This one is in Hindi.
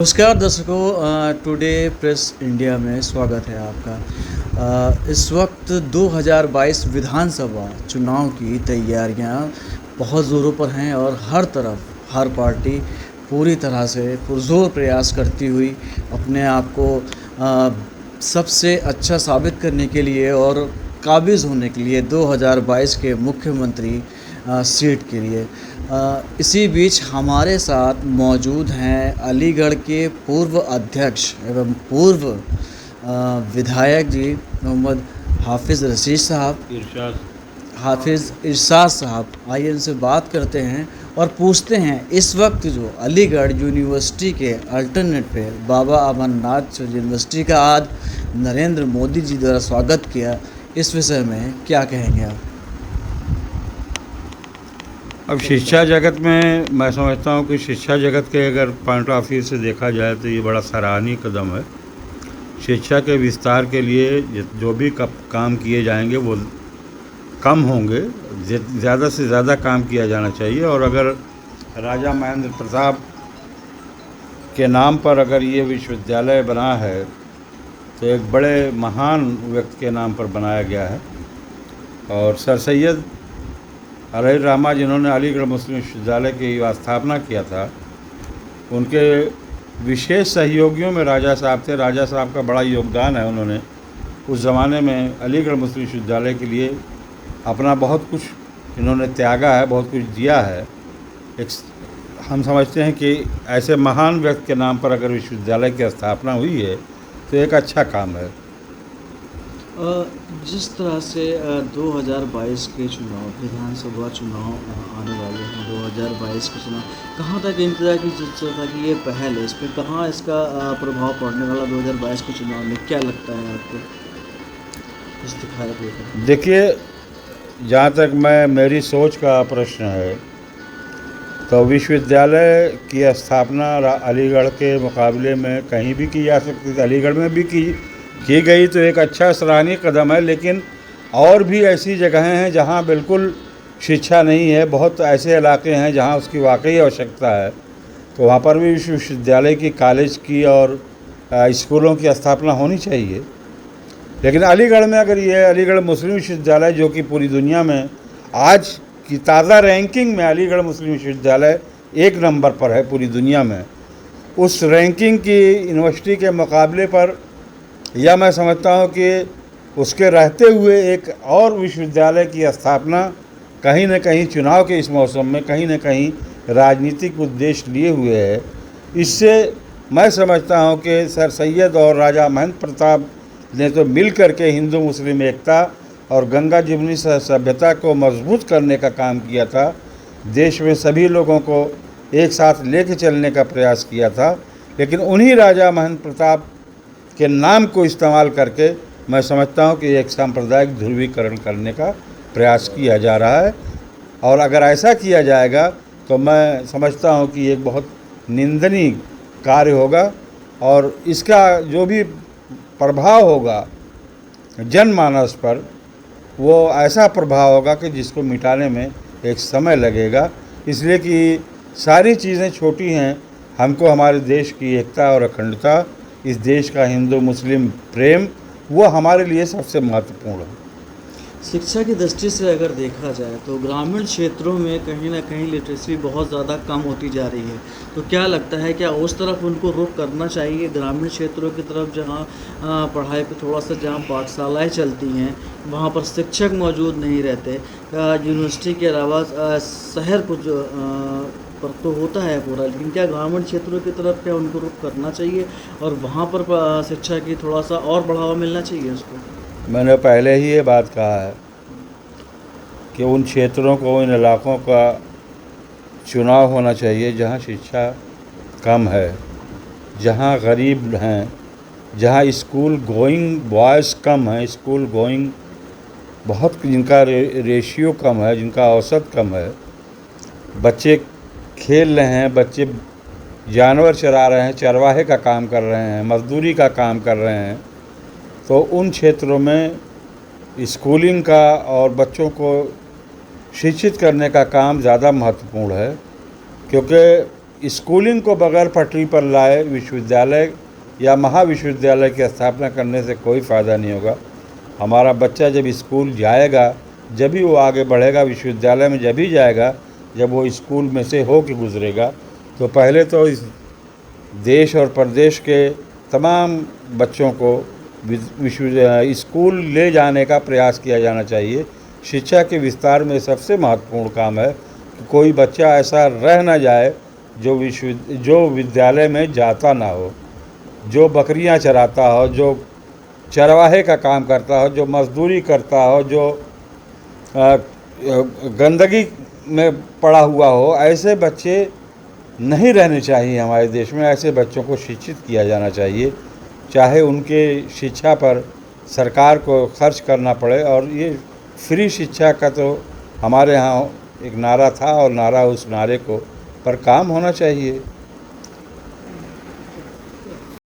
नमस्कार दर्शकों, टुडे प्रेस इंडिया में स्वागत है आपका। इस वक्त 2022 विधानसभा चुनाव की तैयारियां बहुत ज़ोरों पर हैं और हर तरफ हर पार्टी पूरी तरह से पुरज़ोर प्रयास करती हुई अपने आप को सबसे अच्छा साबित करने के लिए और काबिज़ होने के लिए 2022 के मुख्यमंत्री सीट के लिए। इसी बीच हमारे साथ मौजूद हैं अलीगढ़ के पूर्व अध्यक्ष एवं पूर्व विधायक जी मोहम्मद हाफिज़ रशीद साहब, हाफिज़ इरशाद साहब। आइए इनसे बात करते हैं और पूछते हैं इस वक्त जो अलीगढ़ यूनिवर्सिटी के अल्टरनेट पे बाबा अमरनाथ यूनिवर्सिटी का आज नरेंद्र मोदी जी द्वारा स्वागत किया, इस विषय में क्या कहेंगे आप? अब शिक्षा जगत में मैं समझता हूँ कि शिक्षा जगत के अगर पॉइंट ऑफ व्यू से देखा जाए तो ये बड़ा सराहनीय कदम है। शिक्षा के विस्तार के लिए जो भी काम किए जाएंगे वो कम होंगे, ज़्यादा से ज़्यादा काम किया जाना चाहिए। और अगर राजा महेंद्र प्रताप के नाम पर अगर ये विश्वविद्यालय बना है तो एक बड़े महान व्यक्ति के नाम पर बनाया गया है। और सर सैयद अलहर रहमान जिन्होंने अलीगढ़ मुस्लिम विश्वविद्यालय की स्थापना किया था, उनके विशेष सहयोगियों में राजा साहब थे। राजा साहब का बड़ा योगदान है, उन्होंने उस ज़माने में अलीगढ़ मुस्लिम विश्वविद्यालय के लिए अपना बहुत कुछ इन्होंने त्यागा है, बहुत कुछ दिया है। हम समझते हैं कि ऐसे महान व्यक्ति के नाम पर अगर विश्वविद्यालय की स्थापना हुई है तो एक अच्छा काम है। जिस तरह से 2022 के चुनाव, विधानसभा चुनाव आने वाले हैं, 2022 के चुनाव कहाँ तक इंतजार की था कि ये पहल है, इस पर कहाँ इसका प्रभाव पड़ने वाला 2022 के चुनाव में, क्या लगता है आपको इस दिखाया देकर? देखिए, जहाँ तक मेरी सोच का प्रश्न है तो विश्वविद्यालय की स्थापना अलीगढ़ के मुकाबले में कहीं भी की जा सकती थी, अलीगढ़ में भी की गई तो एक अच्छा सराहनीय कदम है। लेकिन और भी ऐसी जगहें हैं जहां बिल्कुल शिक्षा नहीं है, बहुत ऐसे इलाके हैं जहां उसकी वाकई आवश्यकता है, तो वहां पर भी विश्वविद्यालय की, कॉलेज की और स्कूलों की स्थापना होनी चाहिए। लेकिन अलीगढ़ में अगर ये अलीगढ़ मुस्लिम विश्वविद्यालय, जो कि पूरी दुनिया में आज की ताज़ा रैंकिंग में अलीगढ़ मुस्लिम विश्वविद्यालय 1 नंबर पर है पूरी दुनिया में, उस रैंकिंग की यूनिवर्सिटी के मुकाबले पर या मैं समझता हूँ कि उसके रहते हुए एक और विश्वविद्यालय की स्थापना कहीं न कहीं चुनाव के इस मौसम में कहीं न कहीं राजनीतिक उद्देश्य लिए हुए है। इससे मैं समझता हूँ कि सर सैयद और राजा महेंद्र प्रताप ने तो मिल कर के हिंदू मुस्लिम एकता और गंगा जमुनी सभ्यता को मजबूत करने का काम किया था, देश में सभी लोगों को एक साथ लेके चलने का प्रयास किया था। लेकिन उन्हीं राजा महेंद्र प्रताप के नाम को इस्तेमाल करके मैं समझता हूँ कि एक सांप्रदायिक ध्रुवीकरण करने का प्रयास किया जा रहा है। और अगर ऐसा किया जाएगा तो मैं समझता हूँ कि एक बहुत निंदनीय कार्य होगा और इसका जो भी प्रभाव होगा जनमानस पर, वो ऐसा प्रभाव होगा कि जिसको मिटाने में एक समय लगेगा। इसलिए कि सारी चीज़ें छोटी हैं, हमको हमारे देश की एकता और अखंडता, इस देश का हिंदू मुस्लिम प्रेम, वो हमारे लिए सबसे महत्वपूर्ण है। शिक्षा की दृष्टि से अगर देखा जाए तो ग्रामीण क्षेत्रों में कहीं ना कहीं लिटरेसी बहुत ज़्यादा कम होती जा रही है, तो क्या लगता है क्या उस तरफ उनको रुख करना चाहिए, ग्रामीण क्षेत्रों की तरफ जहां पढ़ाई पे थोड़ा सा, जहां पाठशालाएं चलती हैं वहां पर शिक्षक मौजूद नहीं रहते, यूनिवर्सिटी के अलावा शहर कुछ पर तो होता है पूरा, लेकिन क्या ग्रामीण क्षेत्रों की तरफ क्या उनको रुख करना चाहिए और वहाँ पर शिक्षा की थोड़ा सा और बढ़ावा मिलना चाहिए उसको? मैंने पहले ही ये बात कहा है कि उन क्षेत्रों को, इन इलाकों का चुनाव होना चाहिए जहाँ शिक्षा कम है, जहाँ गरीब हैं, जहाँ स्कूल गोइंग बॉयज़ कम हैं, स्कूल गोइंग बहुत, जिनका रेशियो कम है, जिनका औसत कम है, बच्चे खेल रहे हैं, बच्चे जानवर चरा रहे हैं, चरवाहे का काम कर रहे हैं, मजदूरी का काम कर रहे हैं, तो उन क्षेत्रों में स्कूलिंग का और बच्चों को शिक्षित करने का काम ज़्यादा महत्वपूर्ण है। क्योंकि स्कूलिंग को बगैर पटरी पर लाए विश्वविद्यालय या महाविश्वविद्यालय की स्थापना करने से कोई फ़ायदा नहीं होगा। हमारा बच्चा जब स्कूल जाएगा, जब ही वो आगे बढ़ेगा, विश्वविद्यालय में जब ही जाएगा जब वो स्कूल में से हो के गुज़रेगा। तो पहले तो इस देश और प्रदेश के तमाम बच्चों को स्कूल ले जाने का प्रयास किया जाना चाहिए। शिक्षा के विस्तार में सबसे महत्वपूर्ण काम है कि कोई बच्चा ऐसा रह ना जाए जो विद्यालय में जाता ना हो, जो बकरियां चराता हो, जो चरवाहे का काम करता हो, जो मजदूरी करता हो, जो गंदगी में पड़ा हुआ हो। ऐसे बच्चे नहीं रहने चाहिए हमारे देश में। ऐसे बच्चों को शिक्षित किया जाना चाहिए, चाहे उनके शिक्षा पर सरकार को खर्च करना पड़े। और ये फ्री शिक्षा का तो हमारे यहाँ एक नारा था और उस नारे को पर काम होना चाहिए।